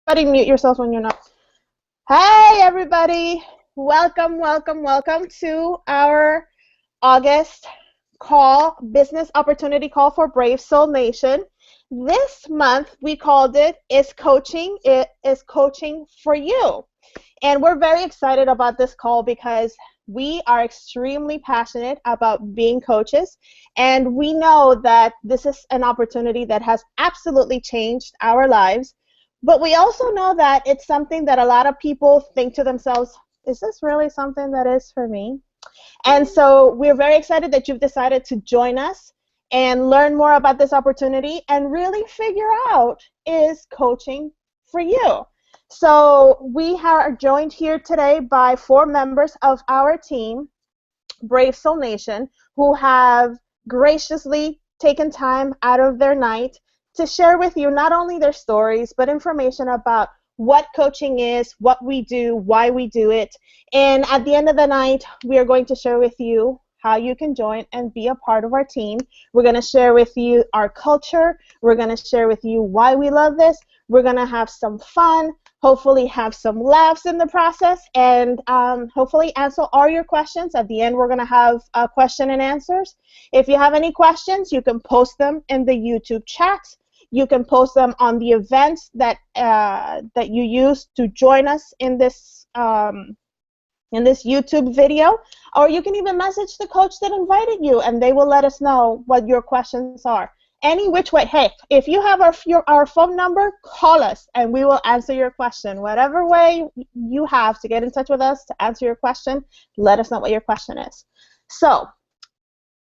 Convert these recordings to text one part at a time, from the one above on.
Everybody mute yourself when you're not. Hey, everybody. Welcome, welcome, welcome to our August call, business opportunity call for Brave Soul Nation. This month, we called it It is Coaching for You. And we're very excited about this call because we are extremely passionate about being coaches. And we know that this is an opportunity that has absolutely changed our lives. But we also know that it's something that a lot of people think to themselves, is this really something that is for me? And so we're very excited that you've decided to join us and learn more about this opportunity and really figure out, is coaching for you? So we are joined here today by 4 members of our team, Brave Soul Nation, who have graciously taken time out of their night to share with you not only their stories, but information about what coaching is, what we do, why we do it. And at the end of the night, we are going to share with you how you can join and be a part of our team. We're going to share with you our culture. We're going to share with you why we love this. We're going to have some fun, hopefully have some laughs in the process, and hopefully answer all your questions. At the end, we're going to have question and answers. If you have any questions, you can post them in the YouTube chat. You can post them on the events that you use to join us in this YouTube video, or you can even message the coach that invited you, and they will let us know what your questions are. Any which way, hey, if you have our phone number, call us, and we will answer your question. Whatever way you have to get in touch with us to answer your question, let us know what your question is. So,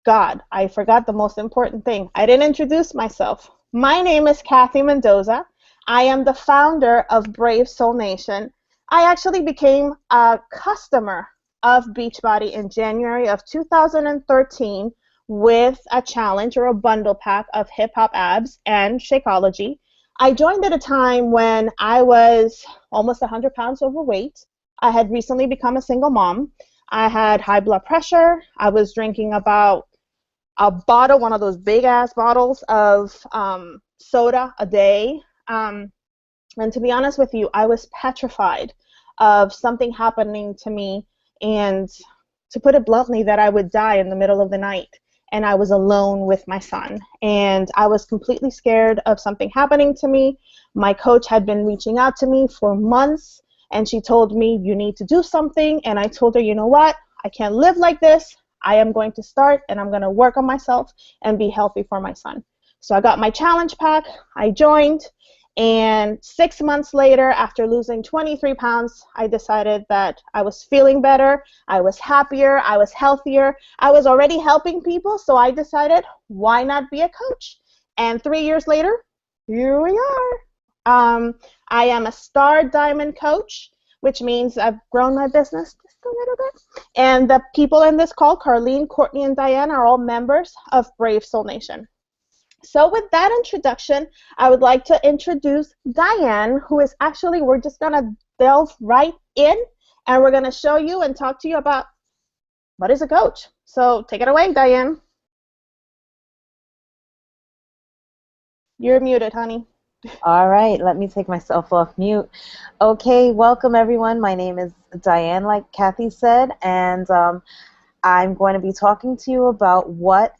God, I forgot the most important thing. I didn't introduce myself. My name is Kathy Mendoza. I am the founder of Brave Soul Nation. I actually became a customer of Beachbody in January of 2013 with a challenge or a bundle pack of hip hop abs and Shakeology. I joined at a time when I was almost 100 pounds overweight. I had recently become a single mom. I had high blood pressure. I was drinking about a bottle, one of those big ass bottles of soda a day. And to be honest with you, I was petrified of something happening to me, and to put it bluntly, that I would die in the middle of the night. And I was alone with my son. And I was completely scared of something happening to me. My coach had been reaching out to me for months, and she told me, you need to do something. And I told her, you know what? I can't live like this. I am going to start, and I'm going to work on myself and be healthy for my son. So I got my challenge pack. I joined. And 6 months later, after losing 23 pounds, I decided that I was feeling better, I was happier, I was healthier, I was already helping people, so I decided, why not be a coach? And 3 years later, here we are. I am a star diamond coach, which means I've grown my business just a little bit. And the people in this call, Carlene, Courtney, and Diane, are all members of Brave Soul Nation. So with that introduction, I would like to introduce Diane, who is actually, we're just going to delve right in, and we're going to show you and talk to you about what is a coach. So take it away, Diane. You're muted, honey. All right, let me take myself off mute. Okay, welcome everyone. My name is Diane, like Kathy said, and I'm going to be talking to you about what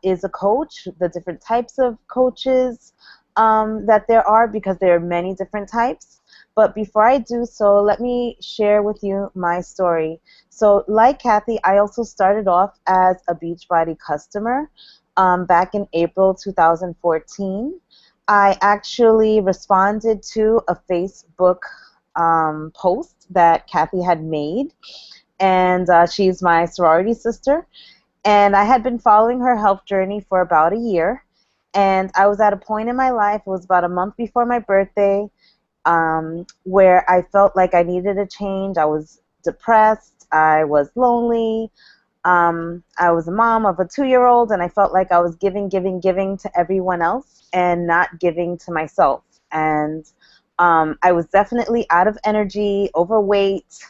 is a coach, the different types of coaches that there are, because there are many different types. But before I do so, let me share with you my story. So like Kathy, I also started off as a Beachbody customer back in April 2014. I actually responded to a Facebook post that Kathy had made, and she's my sorority sister. And I had been following her health journey for about a year, and I was at a point in my life, it was about a month before my birthday, where I felt like I needed a change. I was depressed, I was lonely, I was a mom of a 2-year-old, and I felt like I was giving to everyone else and not giving to myself. And I was definitely out of energy, overweight,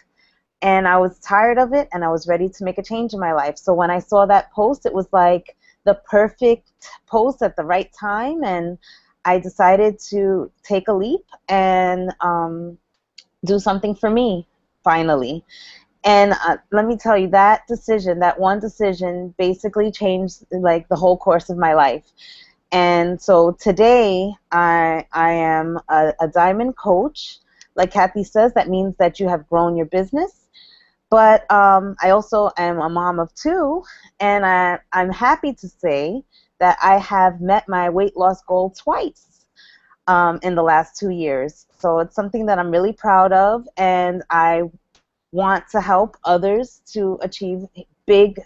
and I was tired of it, and I was ready to make a change in my life. So when I saw that post, it was like the perfect post at the right time, and I decided to take a leap and do something for me, finally. And let me tell you, that decision, that one decision, basically changed like the whole course of my life. And so today, I am a diamond coach. Like Kathy says, that means that you have grown your business. But I also am a mom of two, and I'm happy to say that I have met my weight loss goal twice in the last 2 years. So it's something that I'm really proud of, and I want to help others to achieve big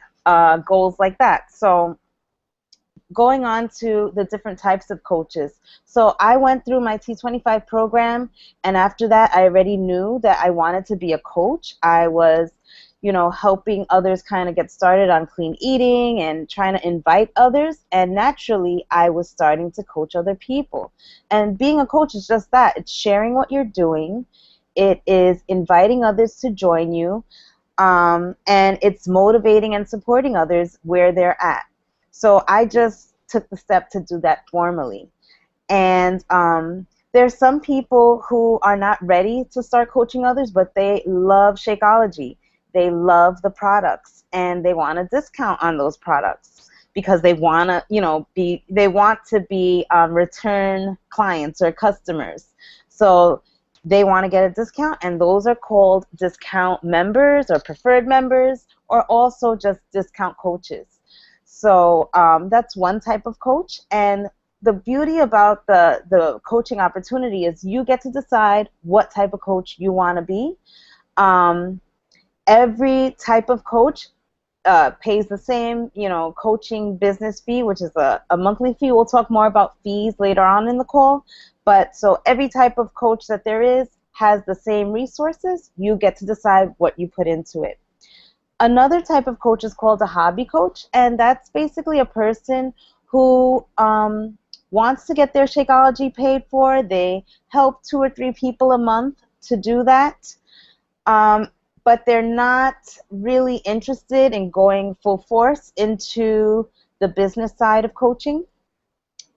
goals like that. So going on to the different types of coaches. So I went through my T25 program, and after that, I already knew that I wanted to be a coach. I was, helping others kind of get started on clean eating and trying to invite others. And naturally, I was starting to coach other people. And being a coach is just that. It's sharing what you're doing. It is inviting others to join you. And it's motivating and supporting others where they're at. So I just took the step to do that formally. And there's some people who are not ready to start coaching others, but they love Shakeology. They love the products, and they want a discount on those products because they want to, be return clients or customers. So they want to get a discount, and those are called discount members or preferred members, or also just discount coaches. So that's one type of coach. And the beauty about the coaching opportunity is you get to decide what type of coach you want to be. Every type of coach pays the same, coaching business fee, which is a monthly fee. We'll talk more about fees later on in the call. But so every type of coach that there is has the same resources. You get to decide what you put into it. Another type of coach is called a hobby coach, and that's basically a person who wants to get their Shakeology paid for. They help 2 or 3 people a month to do that, but they're not really interested in going full force into the business side of coaching.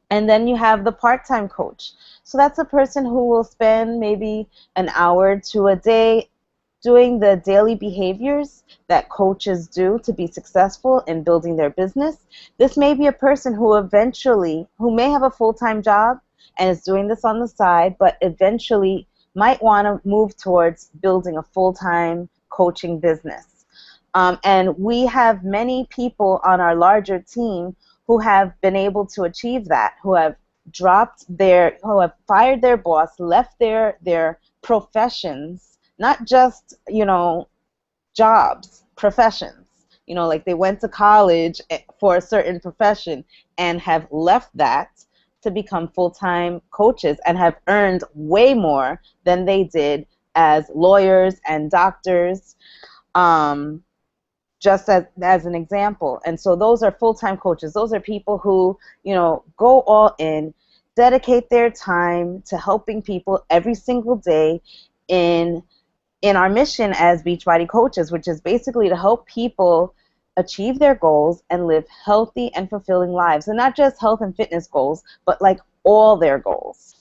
And then you have the part-time coach. So that's a person who will spend maybe an hour to a day doing the daily behaviors that coaches do to be successful in building their business. This may be a person who may have a full-time job and is doing this on the side, but eventually might want to move towards building a full-time coaching business. And we have many people on our larger team who have been able to achieve that, who have fired their boss, left their professions, not just, jobs, professions. Like they went to college for a certain profession and have left that to become full-time coaches and have earned way more than they did as lawyers and doctors, just as an example. And so those are full-time coaches. Those are people who, go all in, dedicate their time to helping people every single day in our mission as Beachbody coaches, which is basically to help people achieve their goals and live healthy and fulfilling lives. And not just health and fitness goals, but like all their goals.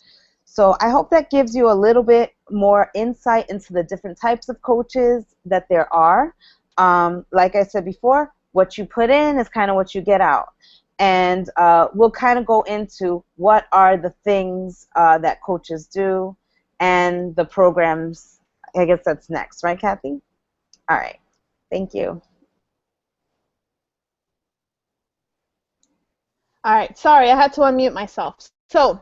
So I hope that gives you a little bit more insight into the different types of coaches that there are. Like I said before, what you put in is kind of what you get out. And we'll kind of go into what are the things that coaches do and the programs. I guess that's next, right, Kathy? All right. Thank you. All right. Sorry, I had to unmute myself. So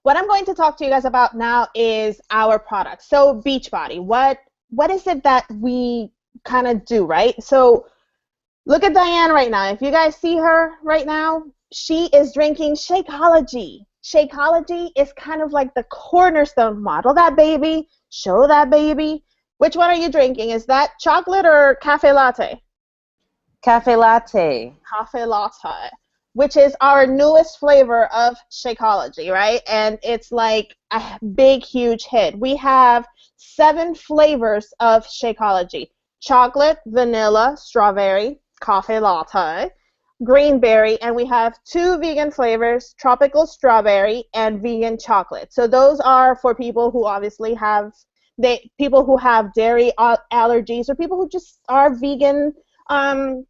what I'm going to talk to you guys about now is our product. So Beachbody, what is it that we kind of do, right? So look at Diane right now. If you guys see her right now, she is drinking Shakeology. Shakeology is kind of like the cornerstone. Model that baby, show that baby. Which one are you drinking? Is that chocolate or cafe latte? Cafe latte. Cafe latte, which is our newest flavor of Shakeology, right? And it's like a big, huge hit. We have 7 flavors of Shakeology: chocolate, vanilla, strawberry, cafe latte. greenberry, and we have two vegan flavors, tropical strawberry and vegan chocolate. So those are for people who obviously have people who have dairy allergies, or people who just are vegan,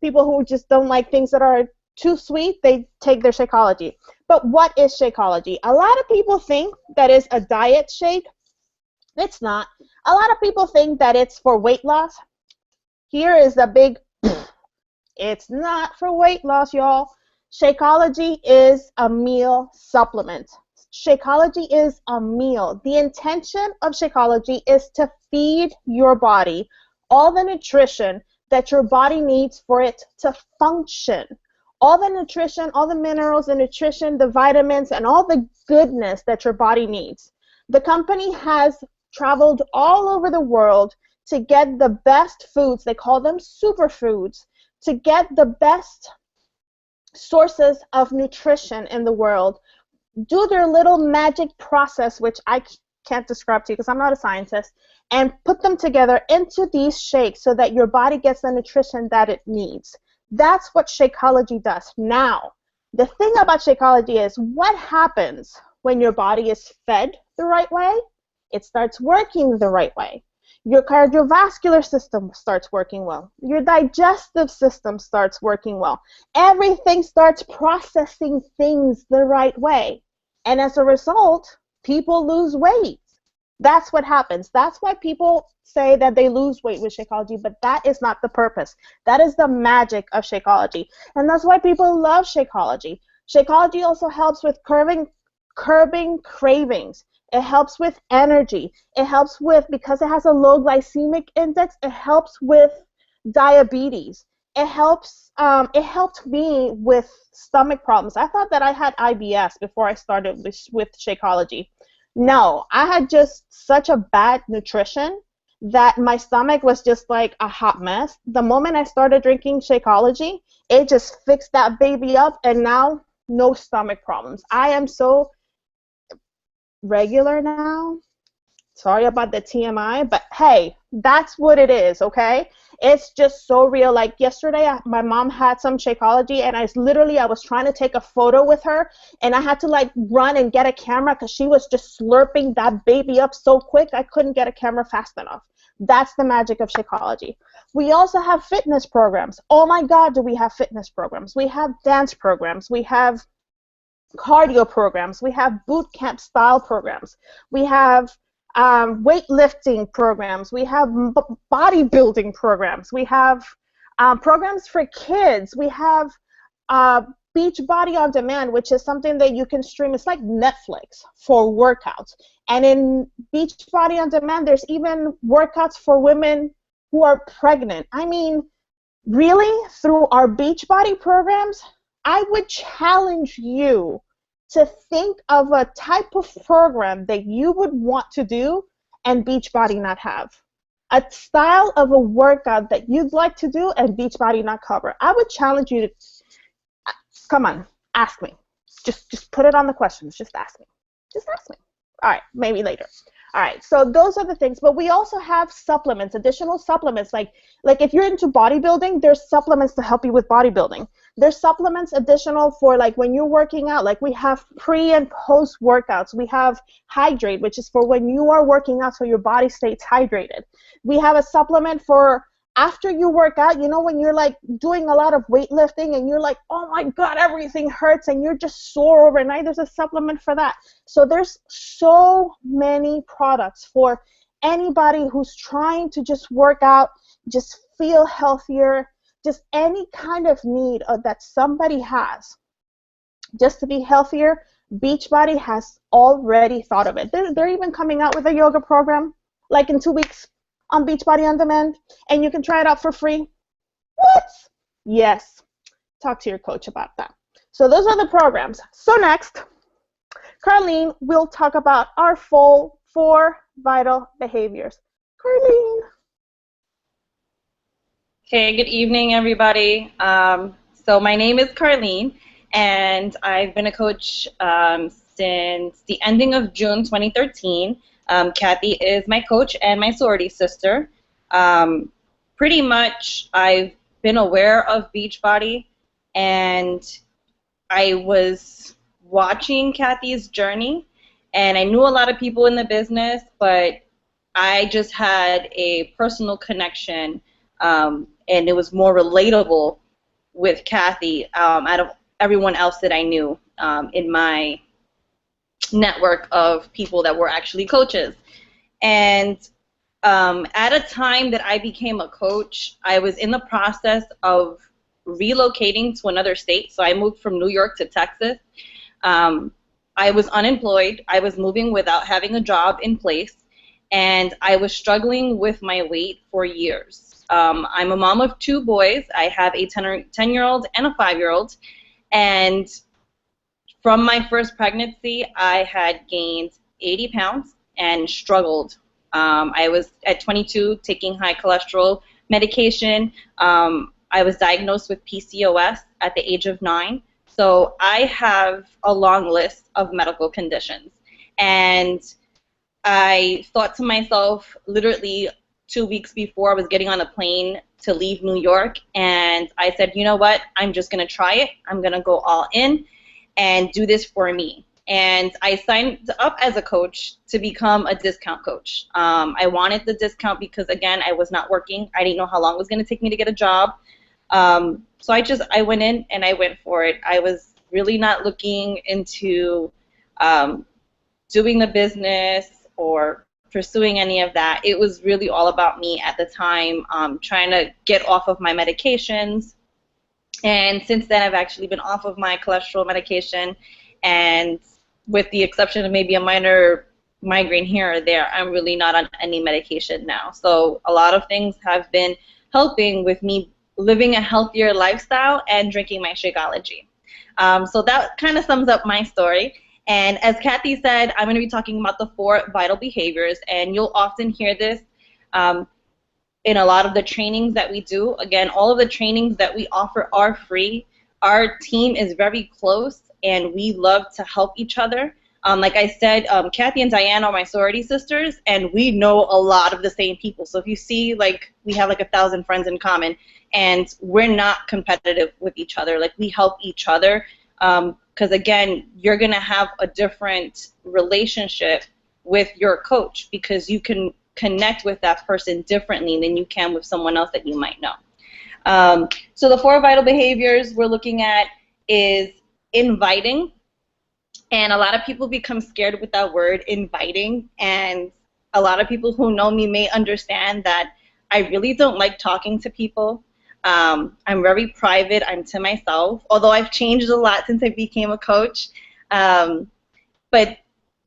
people who just don't like things that are too sweet. They take their Shakeology. But what is Shakeology? A lot of people think that it's a diet shake. It's not. A lot of people think that it's for weight loss. Here is the big it's not for weight loss, y'all. Shakeology is a meal supplement. Shakeology is a meal. The intention of Shakeology is to feed your body all the nutrition that your body needs for it to function. All the nutrition, all the minerals, the nutrition, the vitamins, and all the goodness that your body needs. The company has traveled all over the world to get the best foods. They call them superfoods, to get the best sources of nutrition in the world, do their little magic process, which I can't describe to you because I'm not a scientist, and put them together into these shakes so that your body gets the nutrition that it needs. That's what Shakeology does. Now, the thing about Shakeology is what happens when your body is fed the right way? It starts working the right way. Your cardiovascular system starts working well. Your digestive system starts working well. Everything starts processing things the right way. And as a result, people lose weight. That's what happens. That's why people say that they lose weight with Shakeology, but that is not the purpose. That is the magic of Shakeology. And that's why people love Shakeology. Shakeology also helps with curbing cravings. It helps with energy. It helps with, because it has a low glycemic index, it helps with diabetes. It helped me with stomach problems. I thought that I had IBS before I started with Shakeology. No, I had just such a bad nutrition that my stomach was just like a hot mess. The moment I started drinking Shakeology, it just fixed that baby up, and now no stomach problems. I am so regular now. Sorry about the TMI, but hey, that's what it is, okay? It's just so real. Like yesterday, my mom had some Shakeology, and I was trying to take a photo with her, and I had to like run and get a camera because she was just slurping that baby up so quick, I couldn't get a camera fast enough. That's the magic of Shakeology. We also have fitness programs. Oh my God, do we have fitness programs? We have dance programs. We have cardio programs. We have boot camp style programs. We have weightlifting programs. We have bodybuilding programs. We have programs for kids. We have Beachbody on Demand, which is something that you can stream. It's like Netflix for workouts. And in Beachbody on Demand, there's even workouts for women who are pregnant. I mean, really, through our Beachbody programs, I would challenge you to think of a type of program that you would want to do and Beachbody not have. A style of a workout that you'd like to do and Beachbody not cover. I would challenge you to, come on, ask me. Just put it on the questions. Just ask me. Just ask me. All right, maybe later. All right, so those are the things. But we also have supplements, additional supplements. Like if you're into bodybuilding, there's supplements to help you with bodybuilding. There's supplements additional for like when you're working out. Like we have pre and post workouts. We have Hydrate, which is for when you are working out so your body stays hydrated. We have a supplement for after you work out, you know, when you're like doing a lot of weightlifting and you're like, oh my God, everything hurts and you're just sore overnight, there's a supplement for that. So there's so many products for anybody who's trying to just work out, just feel healthier, just any kind of need that somebody has just to be healthier. Beachbody has already thought of it. They're even coming out with a yoga program like in 2 weeks on Beachbody On Demand, and you can try it out for free. What? Yes. Talk to your coach about that. So those are the programs. So next, Carlene will talk about our full 4 vital behaviors. Carlene. Okay, good evening, everybody. So my name is Carlene, and I've been a coach since the ending of June 2013. Kathy is my coach and my sorority sister. Pretty much, I've been aware of Beachbody and I was watching Kathy's journey, and I knew a lot of people in the business, but I just had a personal connection, and it was more relatable with Kathy out of everyone else that I knew in my network of people that were actually coaches. And at a time that I became a coach, I was in the process of relocating to another state. So I moved from New York to Texas. I was unemployed. I was moving without having a job in place, and I was struggling with my weight for years. I'm a mom of 2 boys. I have a 10-year-old and a 5-year-old, and from my first pregnancy, I had gained 80 pounds and struggled. I was at 22 taking high cholesterol medication. I was diagnosed with PCOS at the age of 9. So I have a long list of medical conditions. And I thought to myself, literally 2 weeks before I was getting on a plane to leave New York, and I said, you know what, I'm just going to try it. I'm going to go all in and do this for me. And I signed up as a coach to become a discount coach. I wanted the discount because, again, I was not working. I didn't know how long it was going to take me to get a job. So I went in and I went for it. I was really not looking into doing the business or pursuing any of that. It was really all about me at the time, trying to get off of my medications. And since then, I've actually been off of my cholesterol medication, and with the exception of maybe a minor migraine here or there, I'm really not on any medication now. So a lot of things have been helping with me living a healthier lifestyle and drinking my Shakeology. So that kind of sums up my story. And as Kathy said, I'm going to be talking about the 4 vital behaviors, and you'll often hear this in a lot of the trainings that we do. Again, all of the trainings that we offer are free. Our team is very close, and we love to help each other. Like I said, Kathy and Diane are my sorority sisters, and we know a lot of the same people. So if you see, like, we have like 1,000 friends in common, and we're not competitive with each other. Like, we help each other because, again, you're going to have a different relationship with your coach because you can connect with that person differently than you can with someone else that you might know. So the 4 vital behaviors we're looking at is inviting. And a lot of people become scared with that word, inviting. And a lot of people who know me may understand that I really don't like talking to people. I'm very private. I'm to myself, although I've changed a lot since I became a coach. But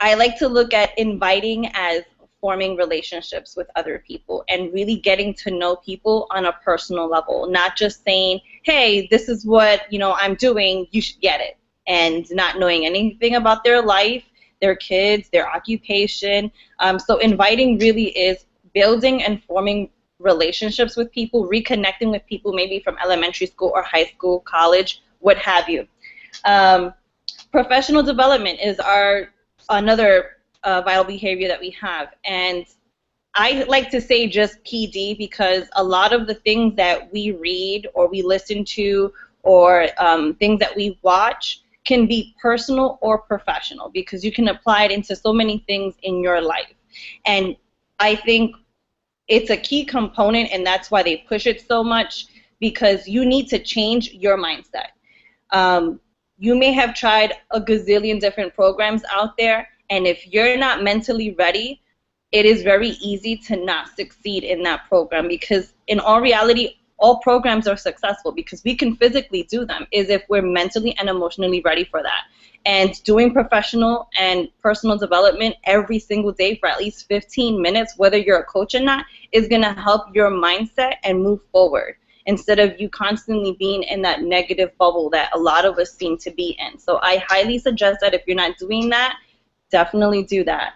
I like to look at inviting as forming relationships with other people and really getting to know people on a personal level, not just saying, hey, this is what I'm doing, you should get it, and not knowing anything about their life, their kids, their occupation. So inviting really is building and forming relationships with people, reconnecting with people maybe from elementary school or high school, college, what have you. Professional development is another vital behavior that we have. And I like to say just PD because a lot of the things that we read or we listen to or things that we watch can be personal or professional because you can apply it into so many things in your life. And I think it's a key component, and that's why they push it so much, because you need to change your mindset. You may have tried a gazillion different programs out there, and if you're not mentally ready, it is very easy to not succeed in that program because in all reality, all programs are successful because we can physically do them is if we're mentally and emotionally ready for that. And doing professional and personal development every single day for at least 15 minutes, whether you're a coach or not, is going to help your mindset and move forward instead of you constantly being in that negative bubble that a lot of us seem to be in. So I highly suggest that if you're not doing that, definitely do that.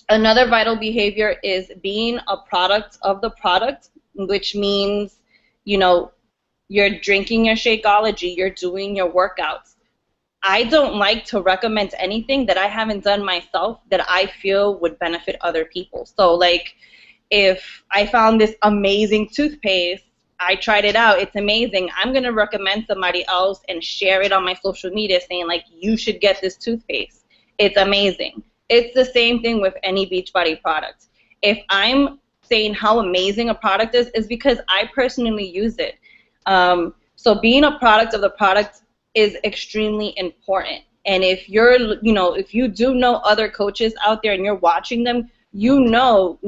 Another vital behavior is being a product of the product, which means, you're drinking your Shakeology, you're doing your workouts. I don't like to recommend anything that I haven't done myself that I feel would benefit other people. So, like, if I found this amazing toothpaste I tried it out. It's amazing. I'm going to recommend somebody else and share it on my social media saying, like, you should get this toothpaste. It's amazing. It's the same thing with any Beachbody product. If I'm saying how amazing a product is because I personally use it. So being a product of the product is extremely important. And if you're, if you do know other coaches out there and you're watching them, you know,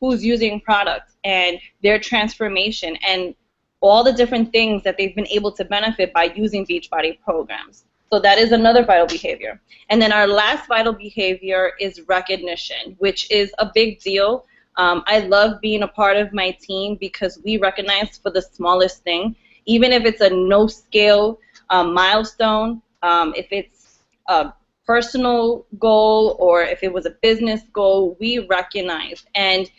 who's using products and their transformation and all the different things that they've been able to benefit by using Beachbody programs. So that is another vital behavior. And then our last vital behavior is recognition, which is a big deal. I love being a part of my team because we recognize for the smallest thing, even if it's a no-scale milestone, if it's a personal goal or if it was a business goal, we recognize. And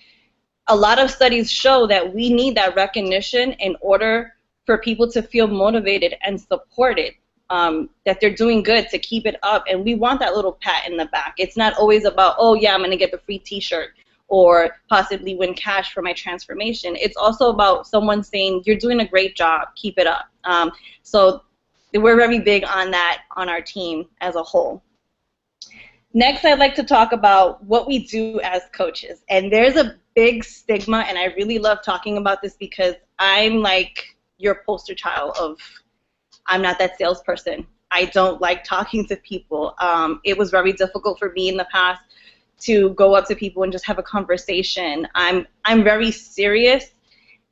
a lot of studies show that we need that recognition in order for people to feel motivated and supported, that they're doing good, to keep it up. And we want that little pat in the back. It's not always about, oh, yeah, I'm going to get the free T-shirt or possibly win cash for my transformation. It's also about someone saying, you're doing a great job, keep it up. So we're very big on that on our team as a whole. Next, I'd like to talk about what we do as coaches. And there's a big stigma, and I really love talking about this because I'm like your poster child of, I'm not that salesperson. I don't like talking to people. It was very difficult for me in the past to go up to people and just have a conversation. I'm very serious,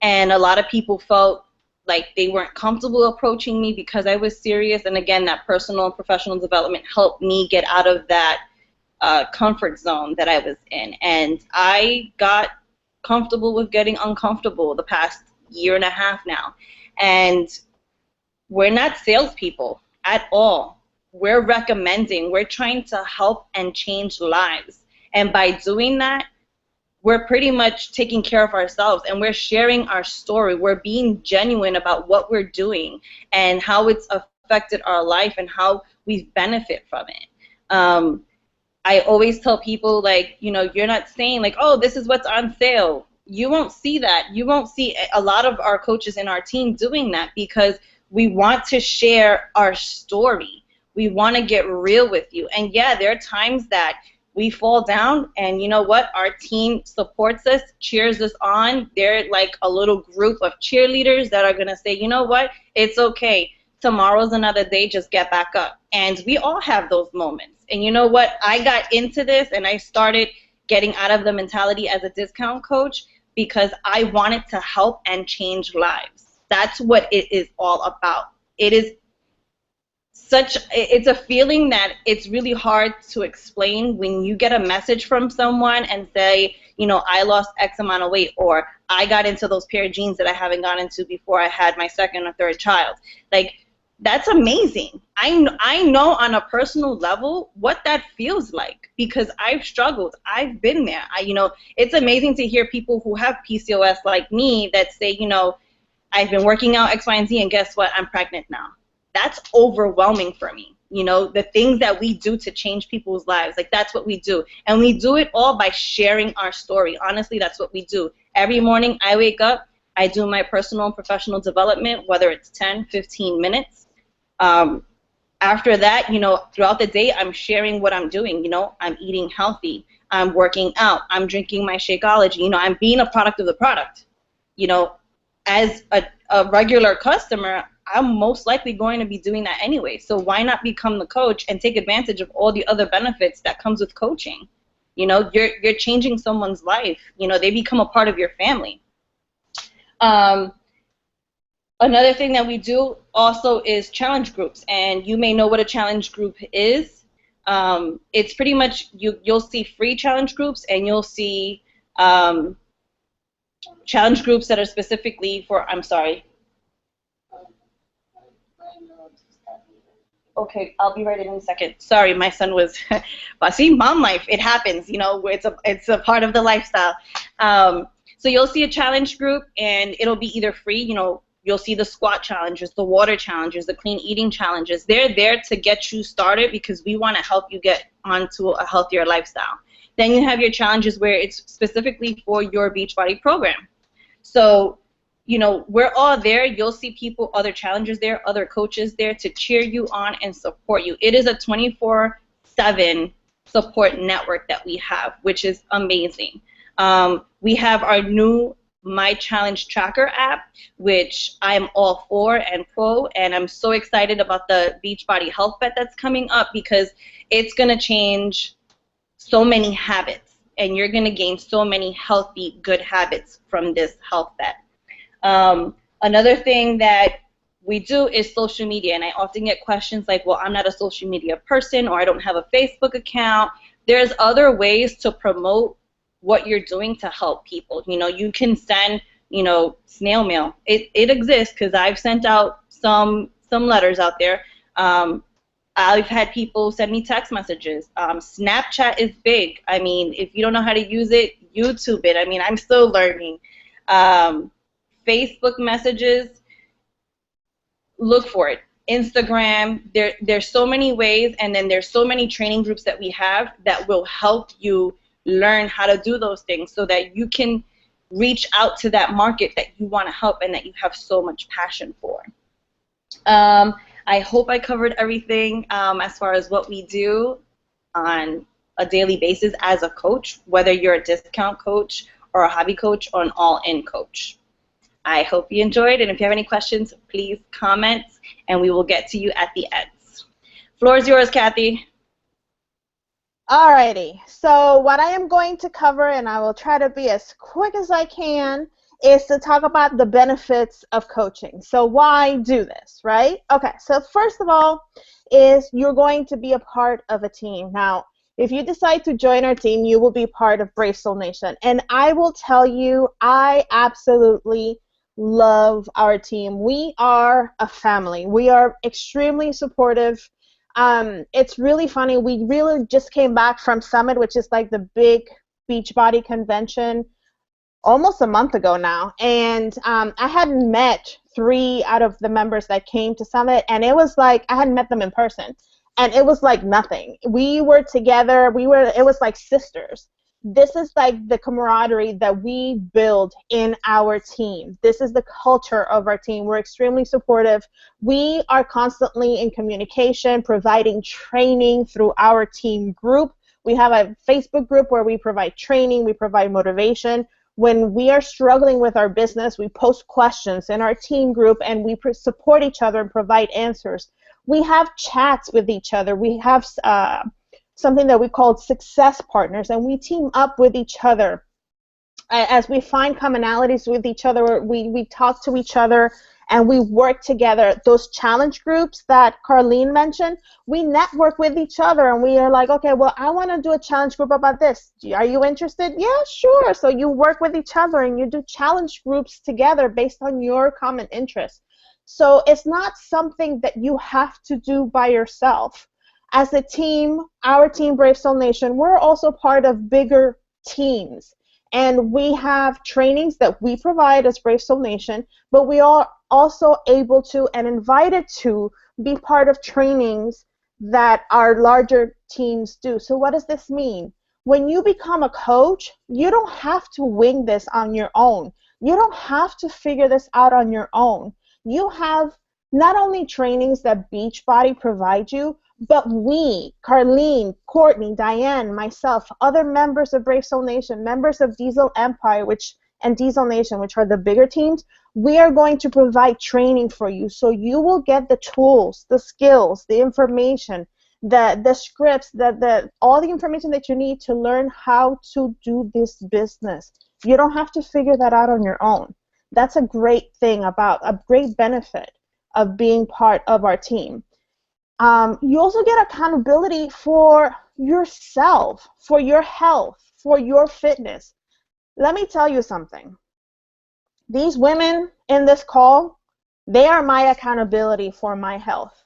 and a lot of people felt like they weren't comfortable approaching me because I was serious. And again, that personal and professional development helped me get out of that comfort zone that I was in. And I got comfortable with getting uncomfortable the past year and a half now. And we're not salespeople at all. We're recommending. We're trying to help and change lives. And by doing that, we're pretty much taking care of ourselves, and we're sharing our story. We're being genuine about what we're doing and how it's affected our life and how we benefit from it. I always tell people, like, you're not saying, like, oh, this is what's on sale. You won't see that. You won't see a lot of our coaches in our team doing that because we want to share our story. We want to get real with you. And, yeah, there are times that we fall down, and you know what? Our team supports us, cheers us on. They're like a little group of cheerleaders that are going to say, you know what? It's okay. Tomorrow's another day. Just get back up. And we all have those moments. And you know what? I got into this, and I started getting out of the mentality as a discount coach because I wanted to help and change lives. That's what it is all about. It's a feeling that it's really hard to explain when you get a message from someone and say, I lost X amount of weight, or I got into those pair of jeans that I haven't gotten into before I had my second or third child. Like, that's amazing. I know on a personal level what that feels like because I've struggled. I've been there. It's amazing to hear people who have PCOS like me that say, I've been working out X, Y, and Z, and guess what? I'm pregnant now. That's overwhelming for me. The things that we do to change people's lives, like, that's what we do. And we do it all by sharing our story. Honestly, that's what we do. Every morning I wake up, I do my personal and professional development, whether it's 10, 15 minutes. After that, throughout the day, I'm sharing what I'm doing. I'm eating healthy. I'm working out. I'm drinking my Shakeology. I'm being a product of the product. As a regular customer, I'm most likely going to be doing that anyway. So why not become the coach and take advantage of all the other benefits that comes with coaching? You're changing someone's life. They become a part of your family. Another thing that we do also is challenge groups, and you may know what a challenge group is. It's pretty much you'll see free challenge groups, and you'll see challenge groups that are specifically for, I'm sorry. Okay, I'll be right in a second. Sorry, my son was, but see, mom life, it happens, it's a part of the lifestyle. So you'll see a challenge group, and it'll be either free, you'll see the squat challenges, the water challenges, the clean eating challenges. They're there to get you started because we want to help you get onto a healthier lifestyle. Then you have your challenges where it's specifically for your Beachbody program. So we're all there. You'll see people, other challengers there, other coaches there to cheer you on and support you. It is a 24/7 support network that we have, which is amazing. We have our new My Challenge Tracker app, which I'm all for and pro, and I'm so excited about the Beachbody Health Bet that's coming up because it's going to change so many habits, and you're going to gain so many healthy, good habits from this health bet. Another thing that we do is social media, and I often get questions like, well, I'm not a social media person, or I don't have a Facebook account. There's other ways to promote what you're doing to help people. You can send, snail mail. It exists because I've sent out some letters out there. I've had people send me text messages. Snapchat is big. I mean, if you don't know how to use it, YouTube it. I mean, I'm still learning. Facebook messages, look for it. Instagram, there's so many ways, and then there's so many training groups that we have that will help you learn how to do those things so that you can reach out to that market that you want to help and that you have so much passion for. I hope I covered everything as far as what we do on a daily basis as a coach, whether you're a discount coach or a hobby coach or an all-in coach. I hope you enjoyed, and if you have any questions, please comment, and we will get to you at the end. Floor is yours, Kathy. Alrighty, so what I am going to cover, and I will try to be as quick as I can, is to talk about the benefits of coaching. So why do this, right? Okay, so first of all is you're going to be a part of a team. Now, if you decide to join our team, you will be part of Brave Soul Nation. And I will tell you, I absolutely love our team. We are a family. We are extremely supportive. It's really funny. We really just came back from Summit, which is like the big Beachbody convention, almost a month ago now. And I hadn't met 3 out of the members that came to Summit, and it was like I hadn't met them in person. And it was like nothing. We were together. It was like sisters. This is like the camaraderie that we build in our team. This is the culture of our team. We're extremely supportive. We are constantly in communication, providing training through our team group. We have a Facebook group where we provide training, we provide motivation. When we are struggling with our business, we post questions in our team group, and we support each other and provide answers. We have chats with each other. We have something that we call success partners, and we team up with each other. As we find commonalities with each other, we talk to each other, and we work together. Those challenge groups that Carlene mentioned, we network with each other, and we are like, okay, well, I want to do a challenge group about this. Are you interested? Yeah, sure. So you work with each other, and you do challenge groups together based on your common interests. So it's not something that you have to do by yourself. As a team, our team, Brave Soul Nation, we're also part of bigger teams. And we have trainings that we provide as Brave Soul Nation, but we are also able to and invited to be part of trainings that our larger teams do. So what does this mean? When you become a coach, you don't have to wing this on your own. You don't have to figure this out on your own. You have not only trainings that Beachbody provides you, but we, Carlene, Courtney, Diane, myself, other members of Brave Soul Nation, members of Diesel Empire and Diesel Nation, which are the bigger teams, we are going to provide training for you. So you will get the tools, the skills, the information, the scripts, all the information that you need to learn how to do this business. You don't have to figure that out on your own. That's a great thing a great benefit of being part of our team. You also get accountability for yourself, for your health, for your fitness. Let me tell you something. These women in this call, they are my accountability for my health.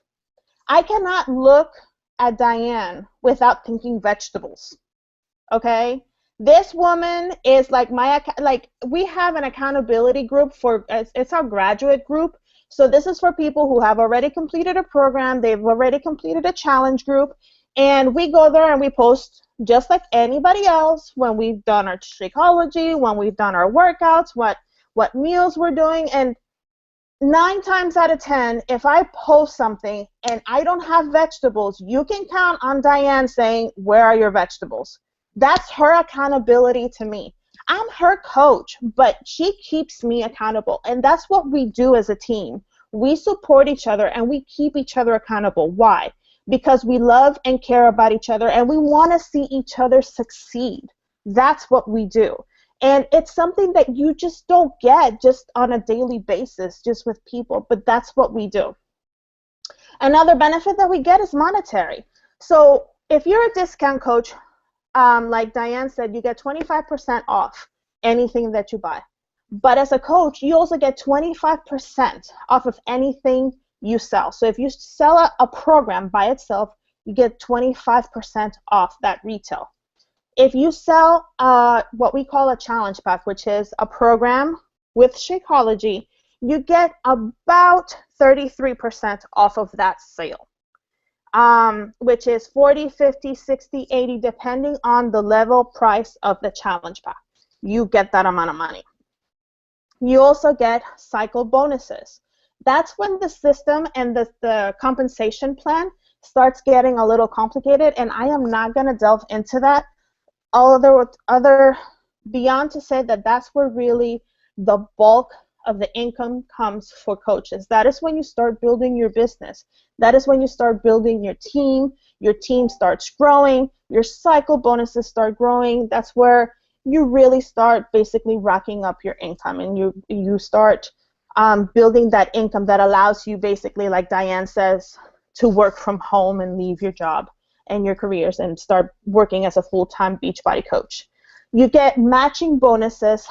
I cannot look at Diane without thinking vegetables, okay? This woman is like we have an accountability group it's our graduate group. So this is for people who have already completed a program, they've already completed a challenge group, and we go there and we post just like anybody else when we've done our Shakeology, when we've done our workouts, what meals we're doing, and 9 times out of 10, if I post something and I don't have vegetables, you can count on Diane saying, where are your vegetables? That's her accountability to me. I'm her coach, but she keeps me accountable, and that's what we do as a team. We support each other and we keep each other accountable. Why? Because we love and care about each other and we want to see each other succeed. That's what we do. And it's something that you just don't get just on a daily basis, just with people, but that's what we do. Another benefit that we get is monetary. So if you're a discount coach, like Diane said, you get 25% off anything that you buy. But as a coach, you also get 25% off of anything you sell. So if you sell a program by itself, you get 25% off that retail. If you sell what we call a challenge pack, which is a program with Shakeology, you get about 33% off of that sale, which is 40, 50, 60, 80, depending on the level price of the challenge pack. You get that amount of money. You also get cycle bonuses. That's when the system and the compensation plan starts getting a little complicated, and I am not going to delve into that. Other beyond to say that that's where really the bulk of the income comes for coaches. That is when you start building your business. That is when you start building your team starts growing, your cycle bonuses start growing. That's where you really start basically racking up your income, and you start building that income that allows you basically, like Diane says, to work from home and leave your job and your careers and start working as a full-time Beachbody coach. You get matching bonuses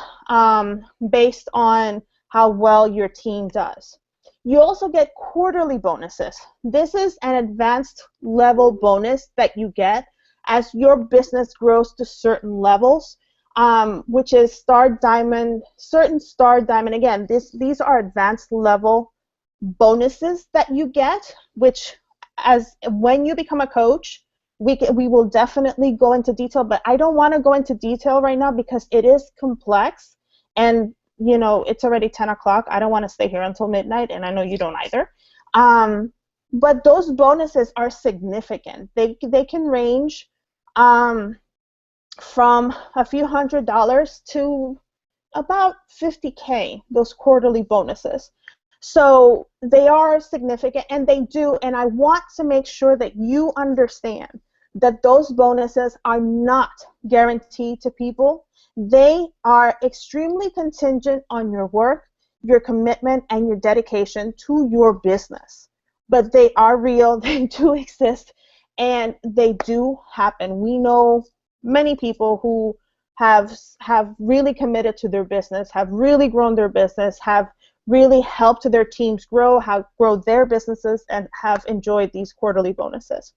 based on how well your team does. You also get quarterly bonuses. This is an advanced level bonus that you get as your business grows to certain levels, which is Star Diamond, certain Star Diamond. Again, these are advanced level bonuses that you get, which as when you become a coach, we will definitely go into detail, but I don't want to go into detail right now because it is complex, and you know it's already 10 o'clock. I don't want to stay here until midnight, and I know you don't either. But those bonuses are significant. They can range from a few $100s to about $50K, those quarterly bonuses. So they are significant, and they do, and I want to make sure that you understand that those bonuses are not guaranteed to people. They are extremely contingent on your work, your commitment, and your dedication to your business. But they are real, they do exist, and they do happen. We know many people who have really committed to their business, have really grown their business, have really helped their teams grow, have grown their businesses, and have enjoyed these quarterly bonuses.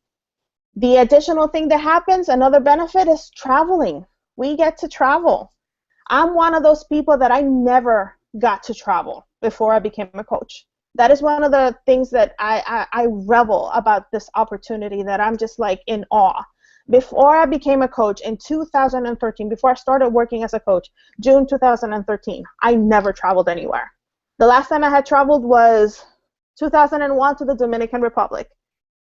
The additional thing that happens, another benefit, is traveling. We get to travel. I'm one of those people that I never got to travel before I became a coach. That is one of the things that I revel about this opportunity, that I'm just like in awe. Before I became a coach in 2013, before I started working as a coach, June 2013, I never traveled anywhere. The last time I had traveled was 2001 to the Dominican Republic.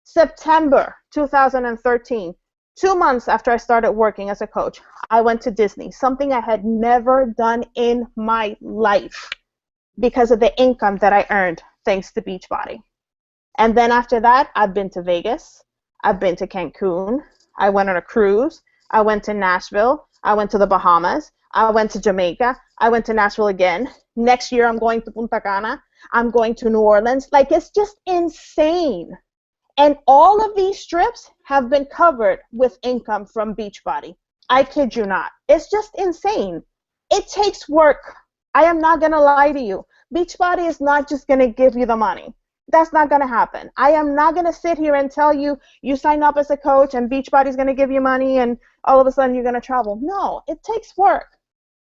September 2013, 2 months after I started working as a coach, I went to Disney, something I had never done in my life because of the income that I earned thanks to Beachbody. And then after that, I've been to Vegas, I've been to Cancun, I went on a cruise, I went to Nashville, I went to the Bahamas, I went to Jamaica, I went to Nashville again. Next year I'm going to Punta Cana, I'm going to New Orleans. Like, it's just insane. And all of these trips have been covered with income from Beachbody. I kid you not. It's just insane. It takes work. I am not going to lie to you. Beachbody is not just going to give you the money. That's not going to happen. I am not going to sit here and tell you, you sign up as a coach and Beachbody is going to give you money and all of a sudden you're going to travel. No, it takes work.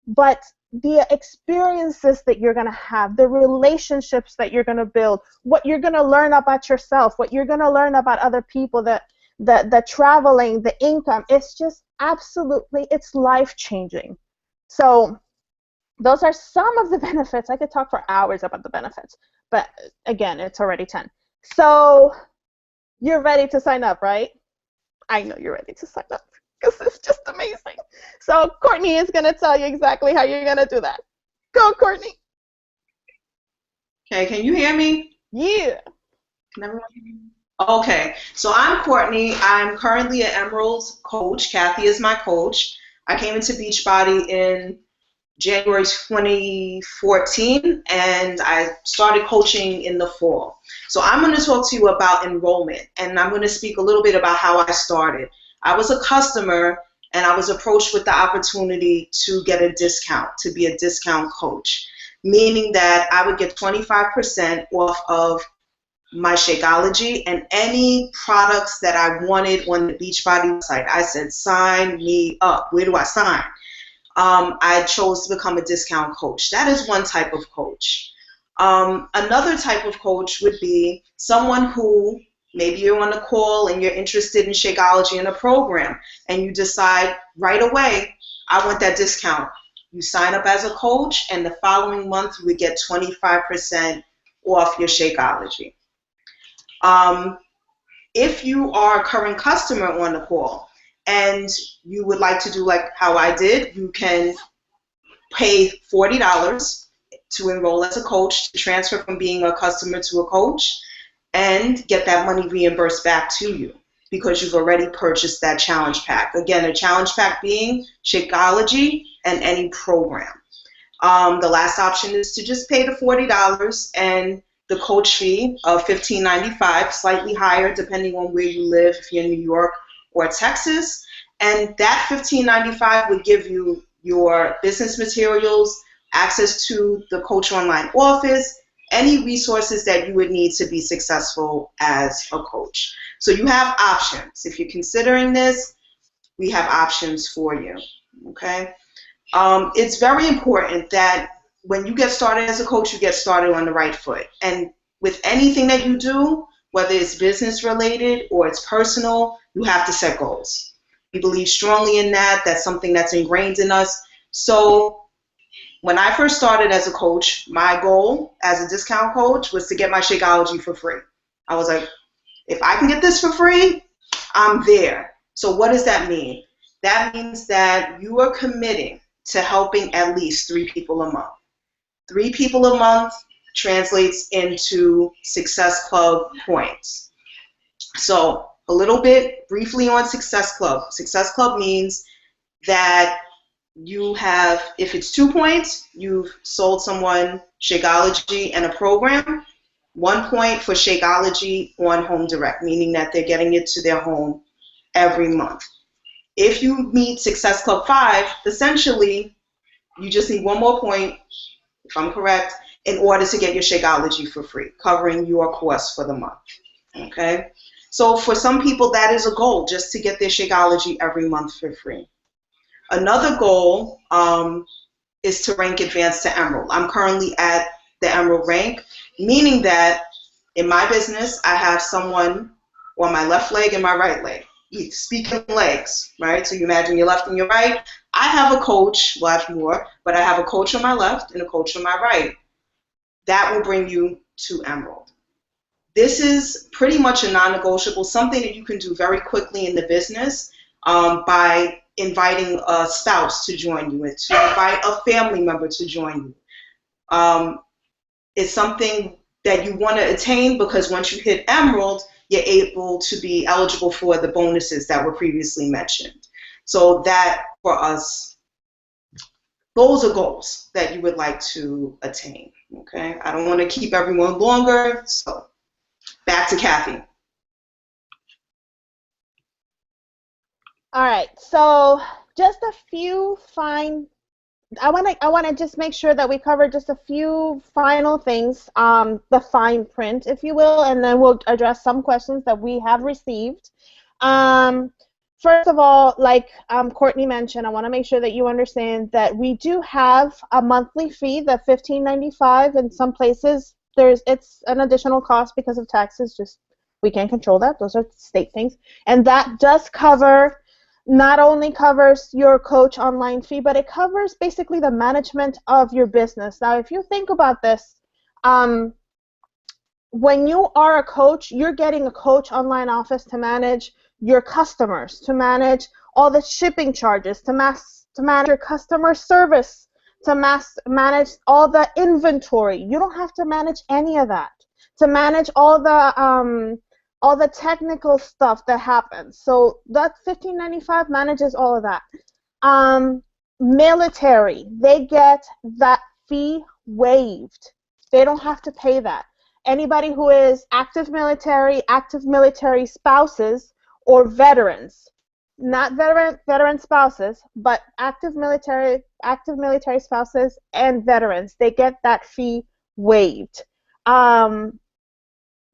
But the experiences that you're going to have, the relationships that you're going to build, what you're going to learn about yourself, what you're going to learn about other people, the traveling, the income, it's just absolutely, it's life-changing. So those are some of the benefits. I could talk for hours about the benefits, but again, it's already 10. So you're ready to sign up, right? I know you're ready to sign up because it's just amazing. So Courtney is going to tell you exactly how you're going to do that. Go, Courtney. Okay, can you hear me? Yeah. Can everyone hear me? Okay, so I'm Courtney. I'm currently an Emerald's coach. Kathy is my coach. I came into Beachbody in January 2014, and I started coaching in the fall. So I'm going to talk to you about enrollment, and I'm going to speak a little bit about how I started. I was a customer, and I was approached with the opportunity to get a discount, to be a discount coach, meaning that I would get 25% off of my Shakeology and any products that I wanted on the Beachbody site. I said, sign me up. Where do I sign? I chose to become a discount coach. That is one type of coach. Another type of coach would be someone who, maybe you're on a call and you're interested in Shakeology in a program, and you decide right away, I want that discount. You sign up as a coach, and the following month you would get 25% off your Shakeology. If you are a current customer on the call and you would like to do like how I did, you can pay $40 to enroll as a coach, to transfer from being a customer to a coach, and get that money reimbursed back to you because you've already purchased that challenge pack. Again, a challenge pack being Shakeology and any program. The last option is to just pay the $40 and the coach fee of $15.95, slightly higher depending on where you live, if you're in New York or Texas. And that $15.95 would give you your business materials, access to the Coach Online office, any resources that you would need to be successful as a coach. So you have options. If you're considering this, we have options for you, okay? It's very important that when you get started as a coach, you get started on the right foot. And with anything that you do, whether it's business related or it's personal, you have to set goals. We believe strongly in that. That's something that's ingrained in us. So when I first started as a coach, my goal as a discount coach was to get my Shakeology for free. I was like, if I can get this for free, I'm there. So what does that mean? That means that you are committing to helping at least 3 people a month. 3 people a month translates into Success Club points. So a little bit briefly on Success Club. Success Club means that you have, if it's 2 points, you've sold someone Shakeology and a program. 1 point for Shakeology on Home Direct, meaning that they're getting it to their home every month. If you meet Success Club 5, essentially, you just need 1 more point, if I'm correct, in order to get your Shakeology for free, covering your cost for the month, okay? So for some people, that is a goal, just to get their Shakeology every month for free. Another goal is to rank advanced to Emerald. I'm currently at the Emerald rank, meaning that in my business, I have someone on my left leg and my right leg. Speaking of legs, right? So you imagine your left and your right. I have a coach, well I have more, but I have a coach on my left and a coach on my right. That will bring you to Emerald. This is pretty much a non-negotiable, something that you can do very quickly in the business by inviting a spouse to join you, and to invite a family member to join you. It's something that you want to attain because once you hit Emerald, you're able to be eligible for the bonuses that were previously mentioned. So that, for us, those are goals that you would like to attain, okay? I don't want to keep everyone longer, so back to Kathy. All right, so just a few I want to just make sure that we cover just a few final things, the fine print, if you will, and then we'll address some questions that we have received. First of all, like Courtney mentioned, I want to make sure that you understand that we do have a monthly fee, the $15.95. In some places, it's an additional cost because of taxes. Just we can't control that; those are state things, and that does cover not only covers your coach online fee, but it covers basically the management of your business. Now, if you think about this, when you are a coach, you're getting a coach online office to manage your customers, to manage all the shipping charges, to manage your customer service, to manage all the inventory. You don't have to manage any of that. To manage all the technical stuff that happens. So that $15.95 manages all of that. Military, they get that fee waived. They don't have to pay that. Anybody who is active military spouses, or veterans, not veteran spouses, but active military spouses and veterans, they get that fee waived.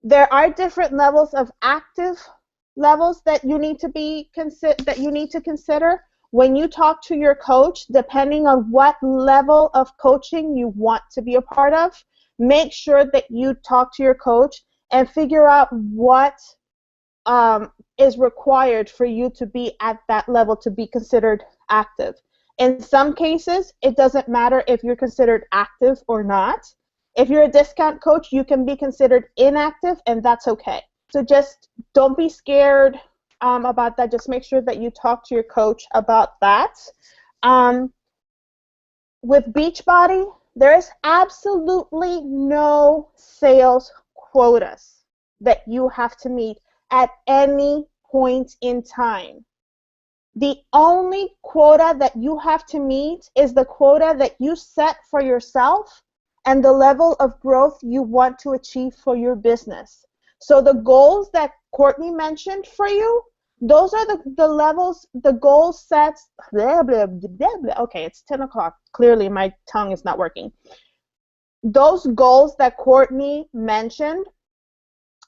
There are different levels of active levels that you need to consider when you talk to your coach. Depending on what level of coaching you want to be a part of, make sure that you talk to your coach and figure out what is required for you to be at that level to be considered active. In some cases, it doesn't matter if you're considered active or not. If you're a discount coach, you can be considered inactive, and that's okay. So just don't be scared about that. Just make sure that you talk to your coach about that. With Beachbody, there is absolutely no sales quotas that you have to meet at any point in time. The only quota that you have to meet is the quota that you set for yourself and the level of growth you want to achieve for your business. So the goals that Courtney mentioned for you, those are the levels, the goal sets, blah, blah, blah, blah, blah. Okay, it's 10 o'clock. Clearly my tongue is not working. Those goals that Courtney mentioned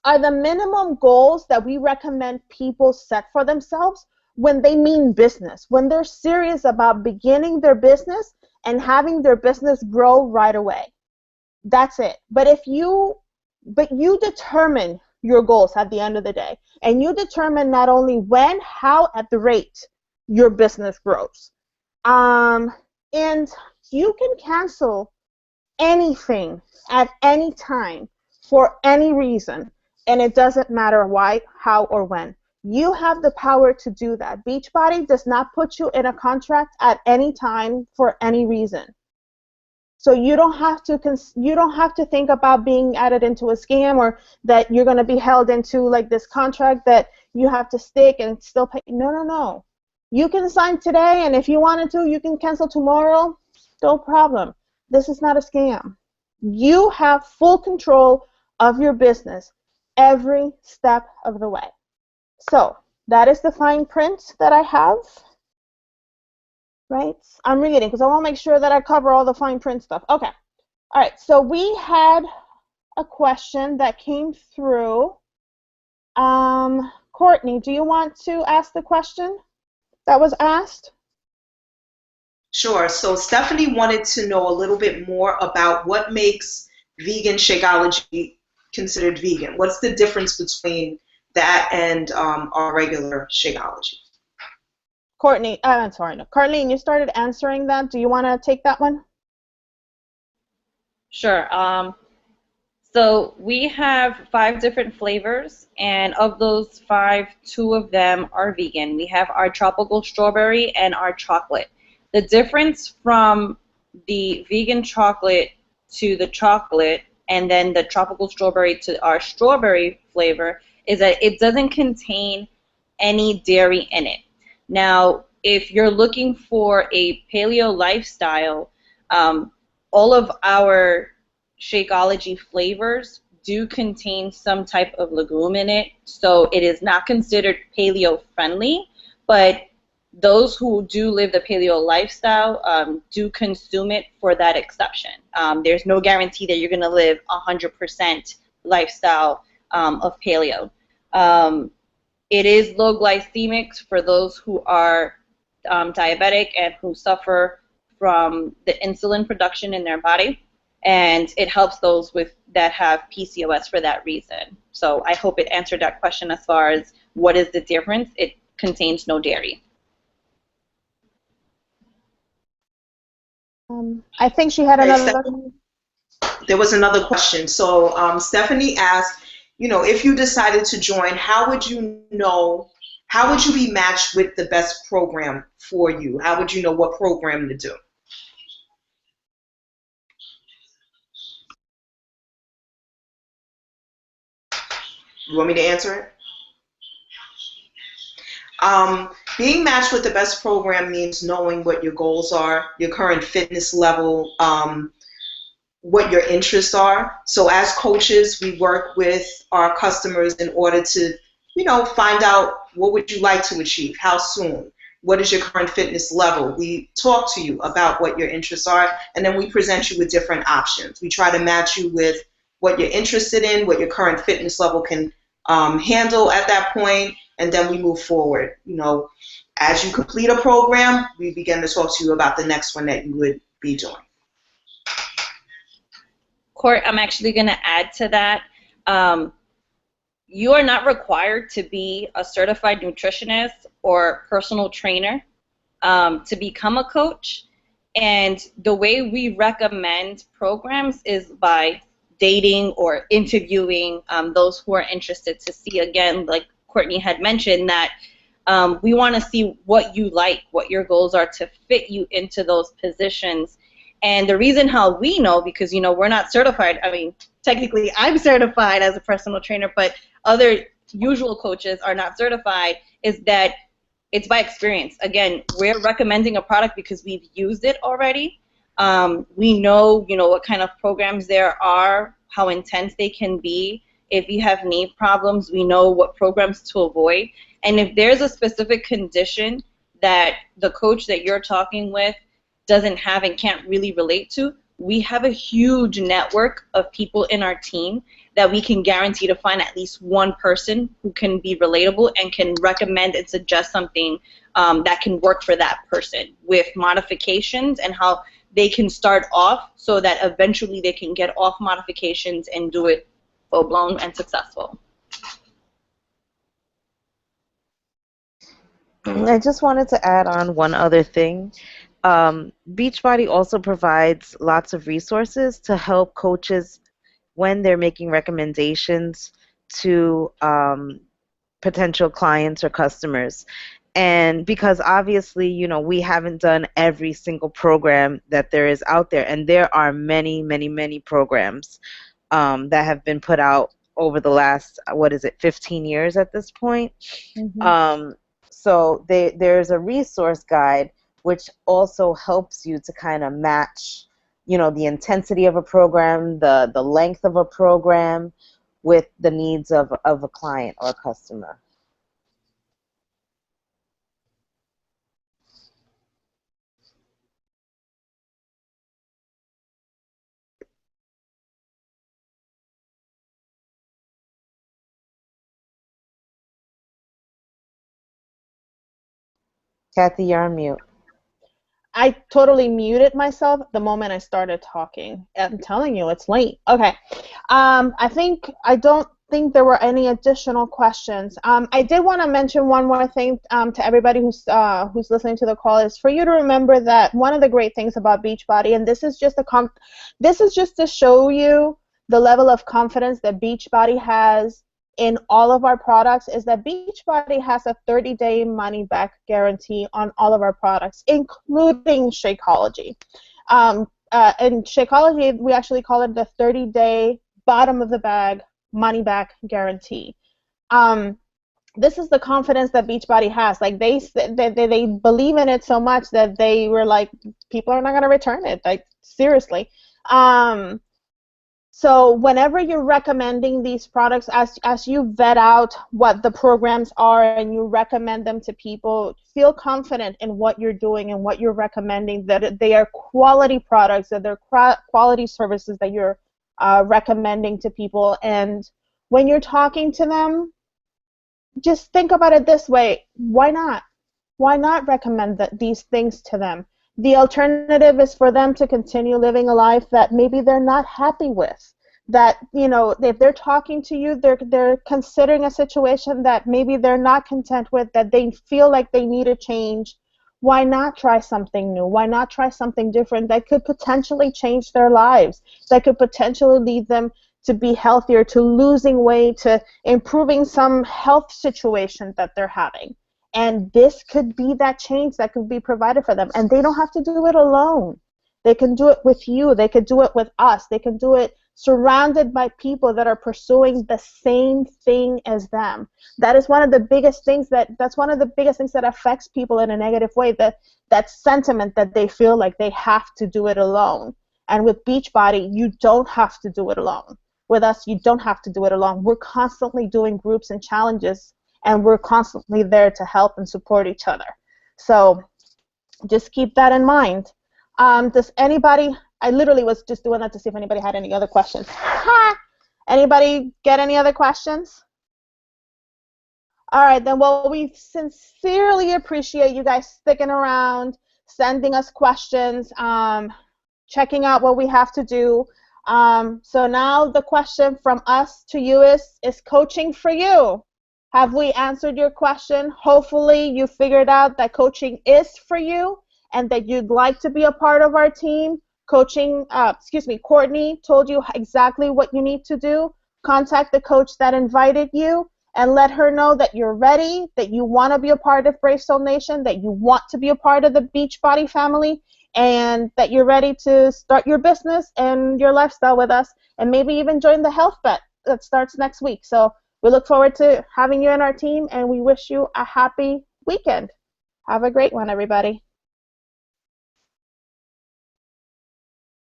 are the minimum goals that we recommend people set for themselves when they mean business, when they're serious about beginning their business and having their business grow right away. That's it. But you determine your goals at the end of the day, and you determine not only when, how, at the rate your business grows. And you can cancel anything at any time for any reason, and it doesn't matter why, how, or when. You have the power to do that. Beachbody does not put you in a contract at any time for any reason. So you don't have to think about being added into a scam, or that you're going to be held into like this contract that you have to stick and still pay. No. You can sign today, and if you wanted to, you can cancel tomorrow. No problem. This is not a scam. You have full control of your business every step of the way. So that is the fine print that I have. Right? I'm reading because I want to make sure that I cover all the fine print stuff. Okay. All right. So we had a question that came through. Courtney, do you want to ask the question that was asked? Sure. So Stephanie wanted to know a little bit more about what makes vegan Shakeology considered vegan. What's the difference between that and our regular Shakeology? Courtney, I'm sorry, no. Carlene, you started answering that. Do you want to take that one? Sure. So we have 5 different flavors, and of those 5, 2 of them are vegan. We have our tropical strawberry and our chocolate. The difference from the vegan chocolate to the chocolate and then the tropical strawberry to our strawberry flavor is that it doesn't contain any dairy in it. Now, if you're looking for a paleo lifestyle, all of our Shakeology flavors do contain some type of legume in it, so it is not considered paleo friendly, but those who do live the paleo lifestyle do consume it for that exception. There's no guarantee that you're going to live 100% lifestyle of paleo. It is low glycemic for those who are diabetic and who suffer from the insulin production in their body, and it helps those that have PCOS for that reason. So I hope it answered that question as far as what is the difference. It contains no dairy. I think she had Okay, another. there was another question. So Stephanie asked, if you decided to join, how would you know, how would you be matched with the best program for you? How would you know what program to do? You want me to answer it? Being matched with the best program means knowing what your goals are, your current fitness level, what your interests are. So as coaches, we work with our customers in order to, find out what would you like to achieve, how soon, what is your current fitness level. We talk to you about what your interests are, and then we present you with different options. We try to match you with what you're interested in, what your current fitness level can handle at that point, and then we move forward. As you complete a program, we begin to talk to you about the next one that you would be doing. Court, I'm actually going to add to that. You are not required to be a certified nutritionist or personal trainer to become a coach. And the way we recommend programs is by dating or interviewing those who are interested to see, again, like Courtney had mentioned, that we want to see what you like, what your goals are to fit you into those positions. And the reason how we know, because, we're not certified. I mean, technically I'm certified as a personal trainer, but other usual coaches are not certified, is that it's by experience. Again, we're recommending a product because we've used it already. We know, what kind of programs there are, how intense they can be. If you have knee problems, we know what programs to avoid. And if there's a specific condition that the coach that you're talking with doesn't have and can't really relate to, we have a huge network of people in our team that we can guarantee to find at least one person who can be relatable and can recommend and suggest something that can work for that person with modifications and how they can start off so that eventually they can get off modifications and do it full-blown and successful. I just wanted to add on one other thing. Beachbody also provides lots of resources to help coaches when they're making recommendations to potential clients or customers. And because obviously, we haven't done every single program that there is out there, and there are many, many, many programs that have been put out over the last, 15 years at this point. Mm-hmm. So there's a resource guide which also helps you to kind of match, the intensity of a program, the length of a program with the needs of a client or a customer. Kathy, you're on mute. I totally muted myself the moment I started talking. I'm telling you, it's late. Okay. I don't think there were any additional questions. I did want to mention one more thing to everybody who's listening to the call, is for you to remember that one of the great things about Beachbody, and this is just to show you the level of confidence that Beachbody has in all of our products, is that Beachbody has a 30-day money-back guarantee on all of our products, including Shakeology. In Shakeology, we actually call it the 30-day bottom-of-the-bag money-back guarantee. This is the confidence that Beachbody has. Like they believe in it so much that they were like, people are not going to return it. Like, seriously. So whenever you're recommending these products, as you vet out what the programs are and you recommend them to people, feel confident in what you're doing and what you're recommending, that they are quality products, that they're quality services that you're recommending to people. And when you're talking to them, just think about it this way: why not? Why not recommend these things to them? The alternative is for them to continue living a life that maybe they're not happy with. That, if they're talking to you, they're considering a situation that maybe they're not content with, that they feel like they need a change. why not try something new? Why not try something different that could potentially change their lives, that could potentially lead them to be healthier, to losing weight, to improving some health situation that they're having. And this could be that change that could be provided for them. And they don't have to do it alone. They can do it with you. They could do it with us. They can do it surrounded by people that are pursuing the same thing as them. That is one of the biggest things that's one of the biggest things that affects people in a negative way, that sentiment that they feel like they have to do it alone. And with Beachbody, you don't have to do it alone. With us, you don't have to do it alone. We're constantly doing groups and challenges, and we're constantly there to help and support each other. So just keep that in mind. Does anybody, I literally was just doing that to see if anybody had any other questions. Anybody get any other questions? All right, then, well, we sincerely appreciate you guys sticking around, sending us questions, checking out what we have to do. So now the question from us to you is coaching for you? Have we answered your question? Hopefully you figured out that coaching is for you and that you'd like to be a part of our team. Courtney told you exactly what you need to do. Contact the coach that invited you and let her know that you're ready, that you want to be a part of Brave Soul Nation, that you want to be a part of the Beachbody family, and that you're ready to start your business and your lifestyle with us, and maybe even join the health bet that starts next week. So we look forward to having you in our team, and we wish you a happy weekend. Have a great one, everybody.